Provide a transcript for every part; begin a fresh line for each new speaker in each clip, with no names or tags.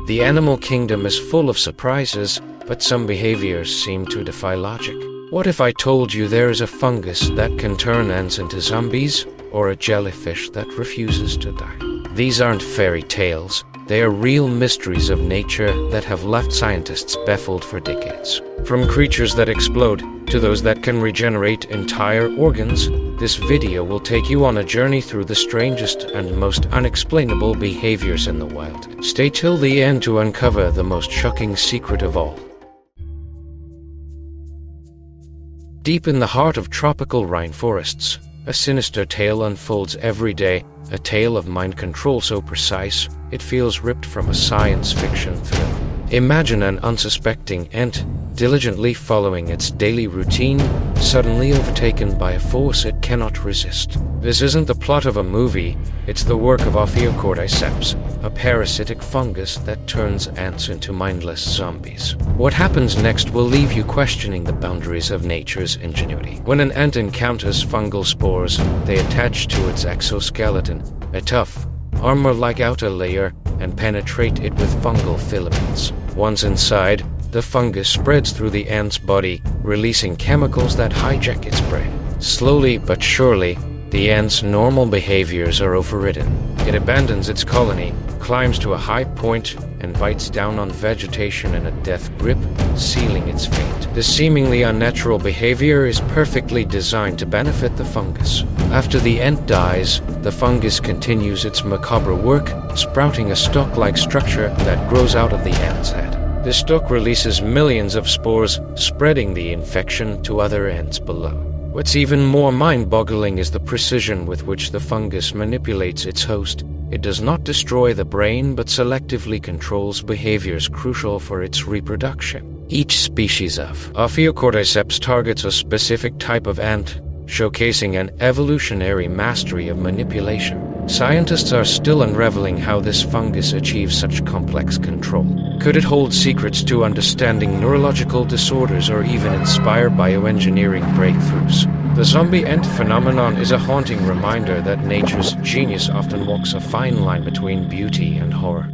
The animal kingdom is full of surprises, but some behaviors seem to defy logic. What if I told you there is a fungus that can turn ants into zombies, or a jellyfish that refuses to die? These aren't fairy tales. They are real mysteries of nature that have left scientists baffled for decades. From creatures that explode to those that can regenerate entire organs, this video will take you on a journey through the strangest and most unexplainable behaviors in the wild. Stay till the end to uncover the most shocking secret of all. Deep in the heart of tropical rainforests, a sinister tale unfolds every day, a tale of mind control so precise, it feels ripped from a science fiction thrill. Imagine an unsuspecting ant, diligently following its daily routine, suddenly overtaken by a force it cannot resist. This isn't the plot of a movie, it's the work of Ophiocordyceps, a parasitic fungus that turns ants into mindless zombies. What happens next will leave you questioning the boundaries of nature's ingenuity. When an ant encounters fungal spores, they attach to its exoskeleton, a tough, armor-like outer layer, and penetrate it with fungal filaments. Once inside, the fungus spreads through the ant's body, releasing chemicals that hijack its brain. Slowly but surely, the ant's normal behaviors are overridden. It abandons its colony, climbs to a high point, and bites down on vegetation in a death grip, sealing its fate. This seemingly unnatural behavior is perfectly designed to benefit the fungus. After the ant dies, the fungus continues its macabre work, sprouting a stalk-like structure that grows out of the ant's head. This stalk releases millions of spores, spreading the infection to other ants below. What's even more mind-boggling is the precision with which the fungus manipulates its host. It does not destroy the brain, but selectively controls behaviors crucial for its reproduction. Each species of Ophiocordyceps targets a specific type of ant, showcasing an evolutionary mastery of manipulation. Scientists are still unraveling how this fungus achieves such complex control. Could it hold secrets to understanding neurological disorders or even inspire bioengineering breakthroughs? The zombie ant phenomenon is a haunting reminder that nature's genius often walks a fine line between beauty and horror.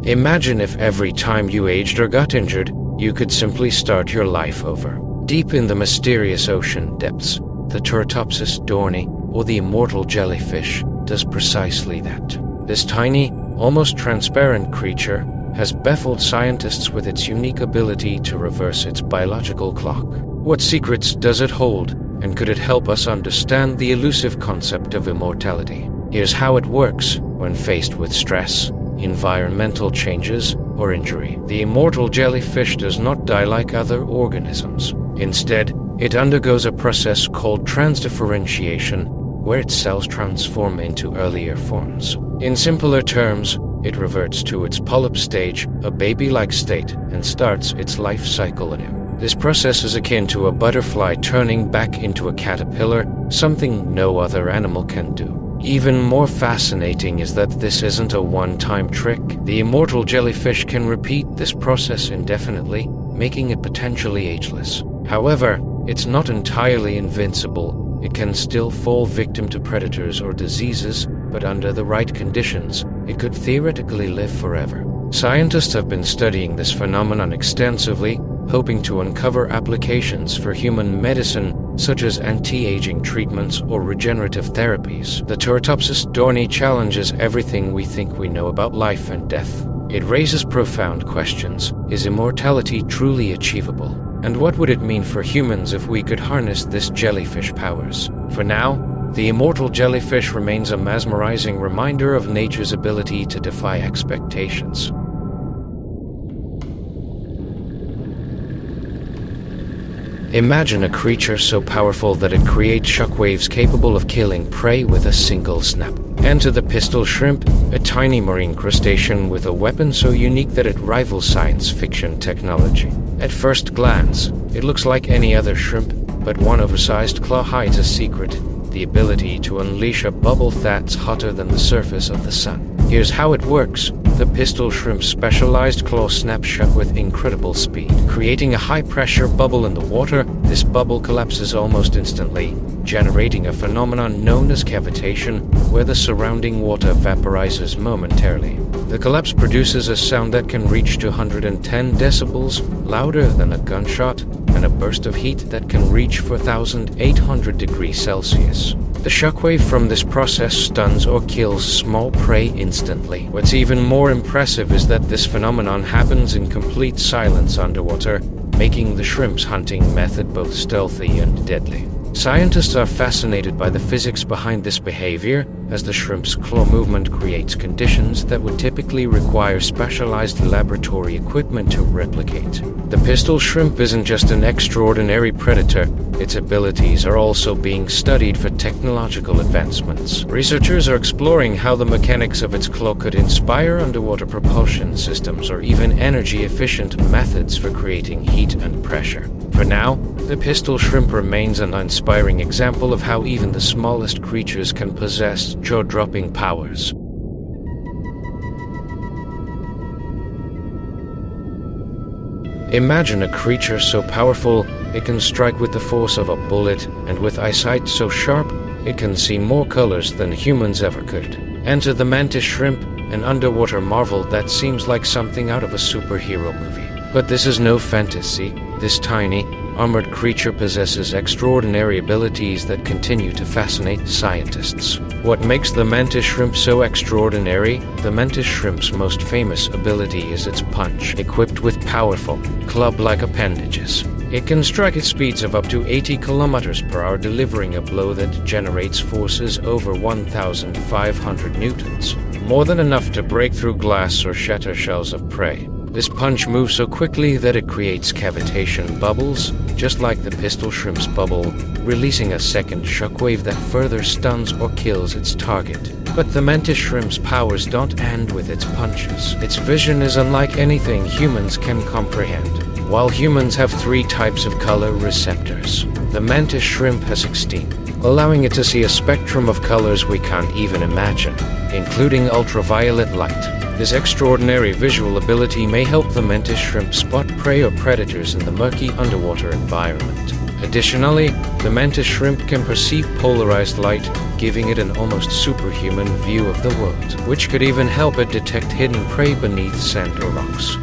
Imagine if every time you aged or got injured, you could simply start your life over. Deep in the mysterious ocean depths, the Turritopsis dohrnii, or the immortal jellyfish, does precisely that. This tiny, almost transparent creature has baffled scientists with its unique ability to reverse its biological clock. What secrets does it hold, and could it help us understand the elusive concept of immortality? Here's how it works when faced with stress, environmental changes, or injury. The immortal jellyfish does not die like other organisms. Instead, it undergoes a process called transdifferentiation, where its cells transform into earlier forms. In simpler terms, it reverts to its polyp stage, a baby-like state, and starts its life cycle anew. This process is akin to a butterfly turning back into a caterpillar, something no other animal can do. Even more fascinating is that this isn't a one-time trick. The immortal jellyfish can repeat this process indefinitely, making it potentially ageless. However, it's not entirely invincible. It can still fall victim to predators or diseases, but under the right conditions, it could theoretically live forever. Scientists have been studying this phenomenon extensively, hoping to uncover applications for human medicine, such as anti-aging treatments or regenerative therapies. The Turritopsis dohrnii challenges everything we think we know about life and death. It raises profound questions. Is immortality truly achievable? And what would it mean for humans if we could harness this jellyfish powers? For now, the immortal jellyfish remains a mesmerizing reminder of nature's ability to defy expectations. Imagine a creature so powerful that it creates shockwaves capable of killing prey with a single snap. Enter the pistol shrimp, a tiny marine crustacean with a weapon so unique that it rivals science fiction technology. At first glance, it looks like any other shrimp, but one oversized claw hides a secret: the ability to unleash a bubble that's hotter than the surface of the sun. Here's how it works. The pistol shrimp's specialized claw snaps shut with incredible speed, creating a high-pressure bubble in the water. This bubble collapses almost instantly, generating a phenomenon known as cavitation, where the surrounding water vaporizes momentarily. The collapse produces a sound that can reach to 110 decibels, louder than a gunshot, and a burst of heat that can reach 4,800 degrees Celsius. The shockwave from this process stuns or kills small prey instantly. What's even more impressive is that this phenomenon happens in complete silence underwater, making the shrimp's hunting method both stealthy and deadly. Scientists are fascinated by the physics behind this behavior, as the shrimp's claw movement creates conditions that would typically require specialized laboratory equipment to replicate. The pistol shrimp isn't just an extraordinary predator, its abilities are also being studied for technological advancements. Researchers are exploring how the mechanics of its claw could inspire underwater propulsion systems or even energy-efficient methods for creating heat and pressure. For now, the pistol shrimp remains an inspiring example of how even the smallest creatures can possess jaw-dropping powers. Imagine a creature so powerful it can strike with the force of a bullet, and with eyesight so sharp it can see more colors than humans ever could. Enter the mantis shrimp, an underwater marvel that seems like something out of a superhero movie. But this is no fantasy. This tiny, armored creature possesses extraordinary abilities that continue to fascinate scientists. What makes the mantis shrimp so extraordinary? The mantis shrimp's most famous ability is its punch, equipped with powerful, club-like appendages. It can strike at speeds of up to 80 kilometers per hour, delivering a blow that generates forces over 1,500 newtons, more than enough to break through glass or shatter shells of prey. This punch moves so quickly that it creates cavitation bubbles, just like the pistol shrimp's bubble, releasing a second shockwave that further stuns or kills its target. But the mantis shrimp's powers don't end with its punches. Its vision is unlike anything humans can comprehend. While humans have 3 types of color receptors, the mantis shrimp has 16, allowing it to see a spectrum of colors we can't even imagine, including ultraviolet light. This extraordinary visual ability may help the mantis shrimp spot prey or predators in the murky underwater environment. Additionally, the mantis shrimp can perceive polarized light, giving it an almost superhuman view of the world, which could even help it detect hidden prey beneath sand or rocks.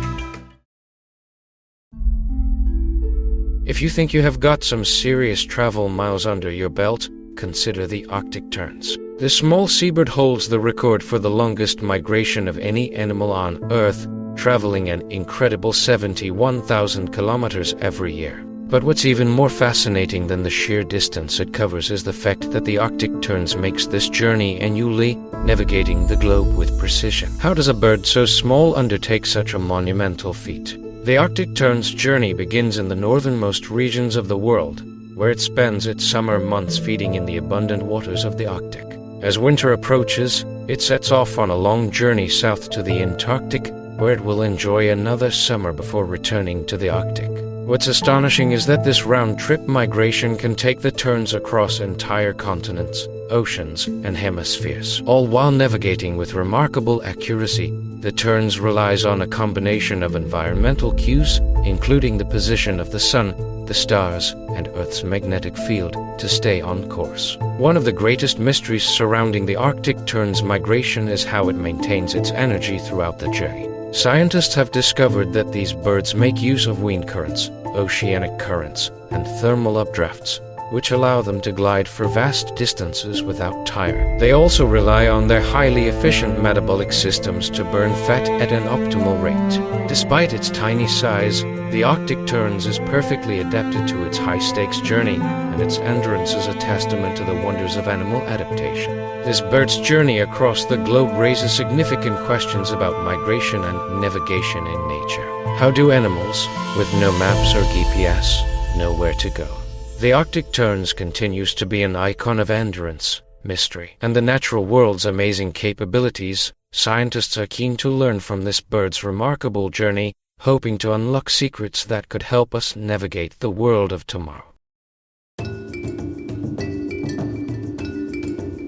If you think you have got some serious travel miles under your belt, consider the Arctic terns. This small seabird holds the record for the longest migration of any animal on Earth, traveling an incredible 71,000 kilometers every year. But what's even more fascinating than the sheer distance it covers is the fact that the Arctic terns makes this journey annually, navigating the globe with precision. How does a bird so small undertake such a monumental feat? The Arctic tern's journey begins in the northernmost regions of the world, where it spends its summer months feeding in the abundant waters of the Arctic. As winter approaches, it sets off on a long journey south to the Antarctic, where it will enjoy another summer before returning to the Arctic. What's astonishing is that this round-trip migration can take the terns across entire continents, oceans, and hemispheres, all while navigating with remarkable accuracy. The terns relies on a combination of environmental cues, including the position of the sun, the stars, and Earth's magnetic field, to stay on course. One of the greatest mysteries surrounding the Arctic tern's migration is how it maintains its energy throughout the journey. Scientists have discovered that these birds make use of wind currents, oceanic currents, and thermal updrafts, which allow them to glide for vast distances without tire. They also rely on their highly efficient metabolic systems to burn fat at an optimal rate. Despite its tiny size, the Arctic terns is perfectly adapted to its high-stakes journey, and its endurance is a testament to the wonders of animal adaptation. This bird's journey across the globe raises significant questions about migration and navigation in nature. How do animals, with no maps or GPS, know where to go? The Arctic terns continues to be an icon of endurance, mystery, and the natural world's amazing capabilities. Scientists are keen to learn from this bird's remarkable journey, hoping to unlock secrets that could help us navigate the world of tomorrow.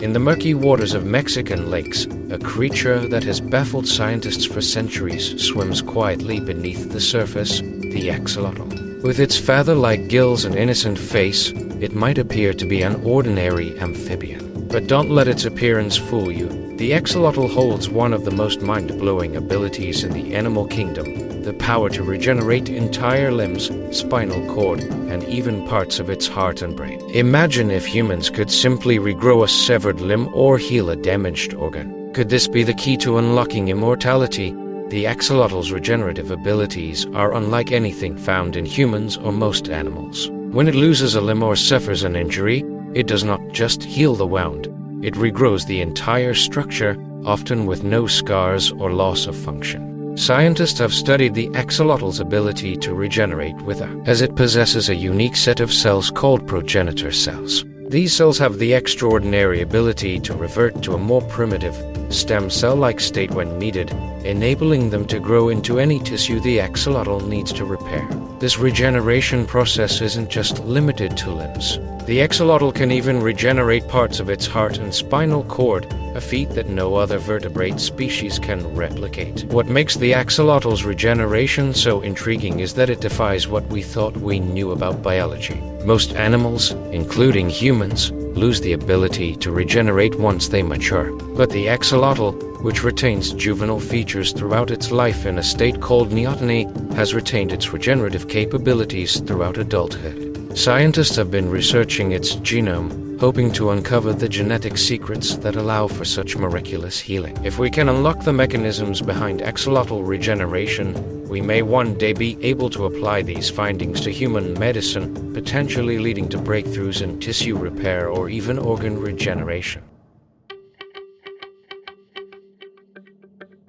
In the murky waters of Mexican lakes, a creature that has baffled scientists for centuries swims quietly beneath the surface, the axolotl. With its feather-like gills and innocent face, it might appear to be an ordinary amphibian. But don't let its appearance fool you. The axolotl holds one of the most mind-blowing abilities in the animal kingdom, the power to regenerate entire limbs, spinal cord, and even parts of its heart and brain. Imagine if humans could simply regrow a severed limb or heal a damaged organ. Could this be the key to unlocking immortality? The axolotl's regenerative abilities are unlike anything found in humans or most animals. When it loses a limb or suffers an injury, it does not just heal the wound. It regrows the entire structure, often with no scars or loss of function. Scientists have studied the axolotl's ability to regenerate as it possesses a unique set of cells called progenitor cells. These cells have the extraordinary ability to revert to a more primitive, stem cell-like state when needed, enabling them to grow into any tissue the axolotl needs to repair. This regeneration process isn't just limited to limbs. The axolotl can even regenerate parts of its heart and spinal cord, a feat that no other vertebrate species can replicate. What makes the axolotl's regeneration so intriguing is that it defies what we thought we knew about biology. Most animals, including humans, lose the ability to regenerate once they mature. But the axolotl, which retains juvenile features throughout its life in a state called neoteny, has retained its regenerative capabilities throughout adulthood. Scientists have been researching its genome, hoping to uncover the genetic secrets that allow for such miraculous healing. If we can unlock the mechanisms behind axolotl regeneration, we may one day be able to apply these findings to human medicine, potentially leading to breakthroughs in tissue repair or even organ regeneration.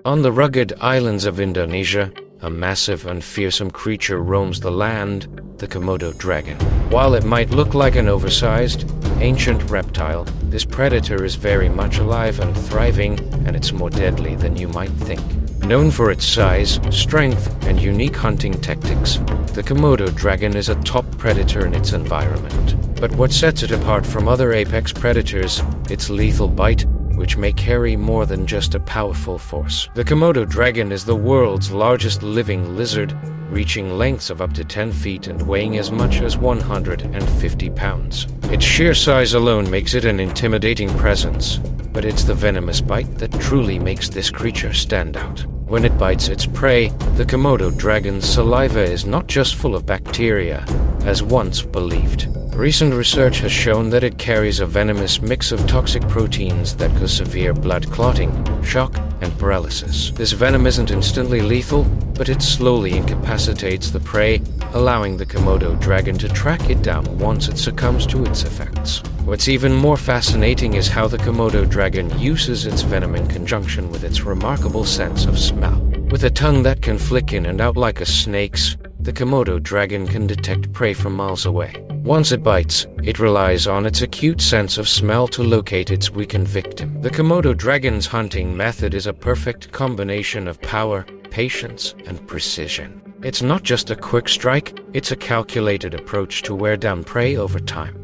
On the rugged islands of Indonesia, a massive and fearsome creature roams the land, the Komodo Dragon. While it might look like an oversized, ancient reptile, this predator is very much alive and thriving, and it's more deadly than you might think. Known for its size, strength, and unique hunting tactics, the Komodo Dragon is a top predator in its environment. But what sets it apart from other apex predators, its lethal bite, which may carry more than just a powerful force. The Komodo Dragon is the world's largest living lizard, reaching lengths of up to 10 feet and weighing as much as 150 pounds. Its sheer size alone makes it an intimidating presence, but it's the venomous bite that truly makes this creature stand out. When it bites its prey, the Komodo Dragon's saliva is not just full of bacteria, as once believed. Recent research has shown that it carries a venomous mix of toxic proteins that cause severe blood clotting, shock, and paralysis. This venom isn't instantly lethal, but it slowly incapacitates the prey, allowing the Komodo Dragon to track it down once it succumbs to its effects. What's even more fascinating is how the Komodo Dragon uses its venom in conjunction with its remarkable sense of smell. With a tongue that can flick in and out like a snake's, the Komodo Dragon can detect prey from miles away. Once it bites, it relies on its acute sense of smell to locate its weakened victim. The Komodo Dragon's hunting method is a perfect combination of power, patience, and precision. It's not just a quick strike, it's a calculated approach to wear down prey over time.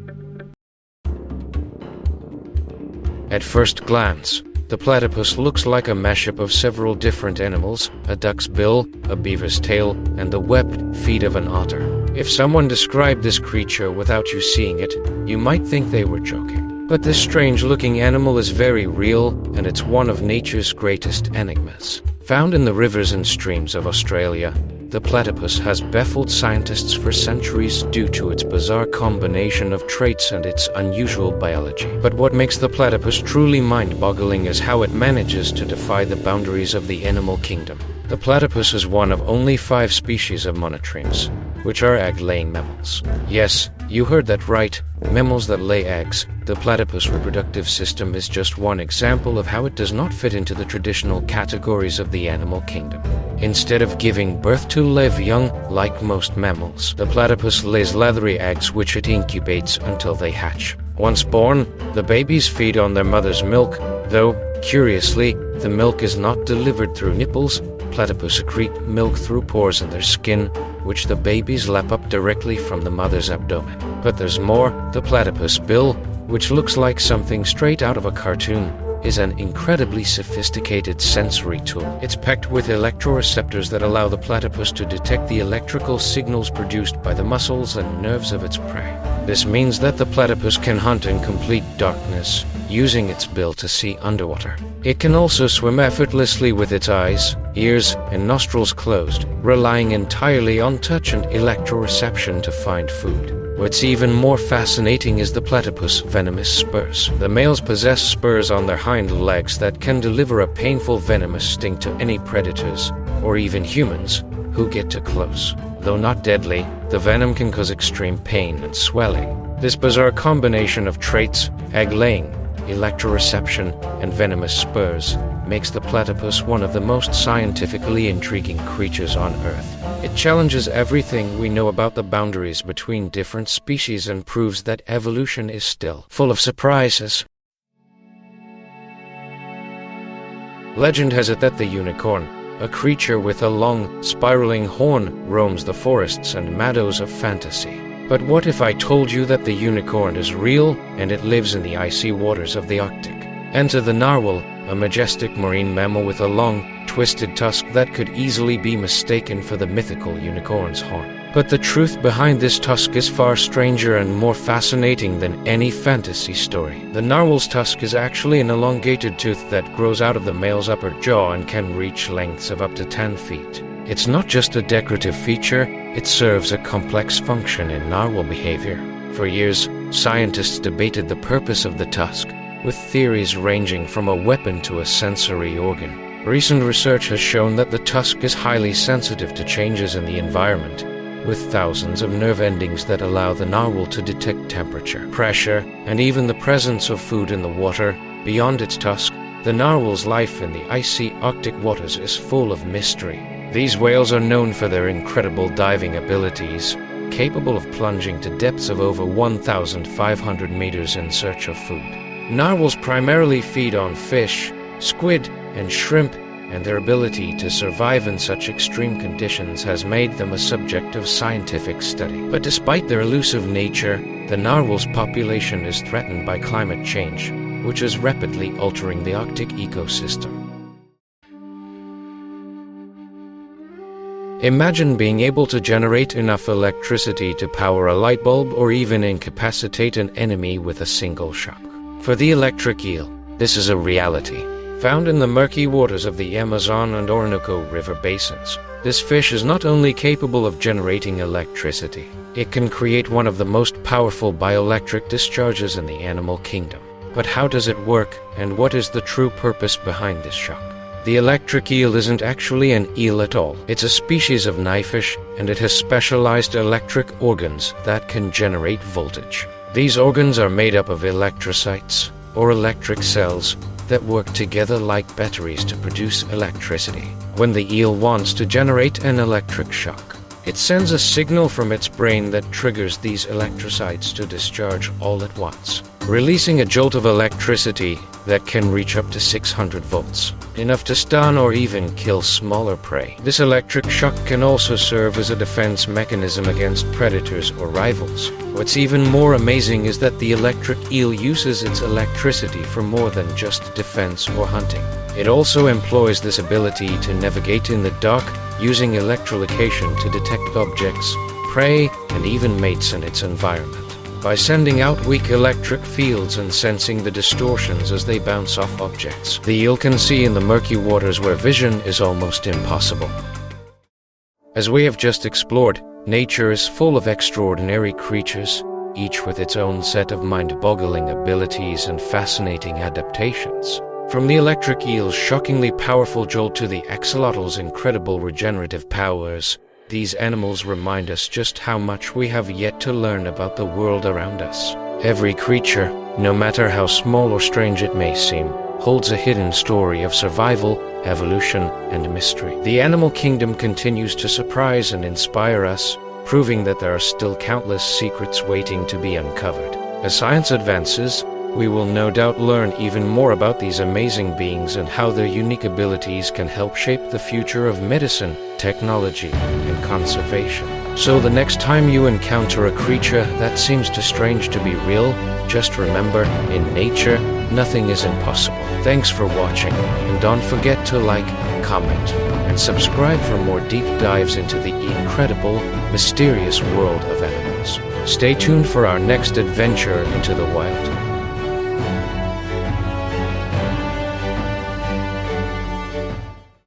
At first glance, the platypus looks like a mashup of several different animals, a duck's bill, a beaver's tail, and the webbed feet of an otter. If someone described this creature without you seeing it, you might think they were joking. But this strange-looking animal is very real, and it's one of nature's greatest enigmas. Found in the rivers and streams of Australia, the platypus has baffled scientists for centuries due to its bizarre combination of traits and its unusual biology. But what makes the platypus truly mind-boggling is how it manages to defy the boundaries of the animal kingdom. The platypus is one of only 5 species of monotremes, which are egg-laying mammals. Yes, you heard that right, mammals that lay eggs. The platypus reproductive system is just one example of how it does not fit into the traditional categories of the animal kingdom. Instead of giving birth to live young, like most mammals, the platypus lays leathery eggs which it incubates until they hatch. Once born, the babies feed on their mother's milk, though, curiously, the milk is not delivered through nipples. Platypus secrete milk through pores in their skin, which the babies lap up directly from the mother's abdomen. But there's more. The platypus bill, which looks like something straight out of a cartoon, is an incredibly sophisticated sensory tool. It's packed with electroreceptors that allow the platypus to detect the electrical signals produced by the muscles and nerves of its prey. This means that the platypus can hunt in complete darkness, using its bill to see underwater. It can also swim effortlessly with its eyes, ears, and nostrils closed, relying entirely on touch and electroreception to find food. What's even more fascinating is the platypus' venomous spurs. The males possess spurs on their hind legs that can deliver a painful venomous sting to any predators, or even humans, who get too close. Though not deadly, the venom can cause extreme pain and swelling. This bizarre combination of traits, egg-laying, electroreception, and venomous spurs makes the platypus one of the most scientifically intriguing creatures on Earth. It challenges everything we know about the boundaries between different species and proves that evolution is still full of surprises. Legend has it that the unicorn, a creature with a long, spiraling horn, roams the forests and meadows of fantasy. But what if I told you that the unicorn is real and it lives in the icy waters of the Arctic? Enter the narwhal, a majestic marine mammal with a long, twisted tusk that could easily be mistaken for the mythical unicorn's horn. But the truth behind this tusk is far stranger and more fascinating than any fantasy story. The narwhal's tusk is actually an elongated tooth that grows out of the male's upper jaw and can reach lengths of up to 10 feet. It's not just a decorative feature, it serves a complex function in narwhal behavior. For years, scientists debated the purpose of the tusk, with theories ranging from a weapon to a sensory organ. Recent research has shown that the tusk is highly sensitive to changes in the environment, with thousands of nerve endings that allow the narwhal to detect temperature, pressure, and even the presence of food in the water. Beyond its tusk, the narwhal's life in the icy Arctic waters is full of mystery. These whales are known for their incredible diving abilities, capable of plunging to depths of over 1,500 meters in search of food. Narwhals primarily feed on fish, squid, and shrimp, and their ability to survive in such extreme conditions has made them a subject of scientific study. But despite their elusive nature, the narwhal's population is threatened by climate change, which is rapidly altering the Arctic ecosystem. Imagine being able to generate enough electricity to power a light bulb or even incapacitate an enemy with a single shock. For the electric eel, this is a reality. Found in the murky waters of the Amazon and Orinoco River basins, this fish is not only capable of generating electricity, it can create one of the most powerful bioelectric discharges in the animal kingdom. But how does it work, and what is the true purpose behind this shock? The electric eel isn't actually an eel at all. It's a species of knifefish, and it has specialized electric organs that can generate voltage. These organs are made up of electrocytes, or electric cells, that work together like batteries to produce electricity. When the eel wants to generate an electric shock, it sends a signal from its brain that triggers these electrocytes to discharge all at once, releasing a jolt of electricity that can reach up to 600 volts, enough to stun or even kill smaller prey. This electric shock can also serve as a defense mechanism against predators or rivals. What's even more amazing is that the electric eel uses its electricity for more than just defense or hunting. It also employs this ability to navigate in the dark, using electrolocation to detect objects, prey, and even mates in its environment. By sending out weak electric fields and sensing the distortions as they bounce off objects, the eel can see in the murky waters where vision is almost impossible. As we have just explored, nature is full of extraordinary creatures, each with its own set of mind-boggling abilities and fascinating adaptations. From the electric eel's shockingly powerful jolt to the axolotl's incredible regenerative powers, these animals remind us just how much we have yet to learn about the world around us. Every creature, no matter how small or strange it may seem, holds a hidden story of survival, evolution, and mystery. The animal kingdom continues to surprise and inspire us, proving that there are still countless secrets waiting to be uncovered. As science advances, we will no doubt learn even more about these amazing beings and how their unique abilities can help shape the future of medicine, technology, and conservation. So the next time you encounter a creature that seems too strange to be real, just remember, in nature, nothing is impossible. Thanks for watching, and don't forget to like, comment, and subscribe for more deep dives into the incredible, mysterious world of animals. Stay tuned for our next adventure into the wild.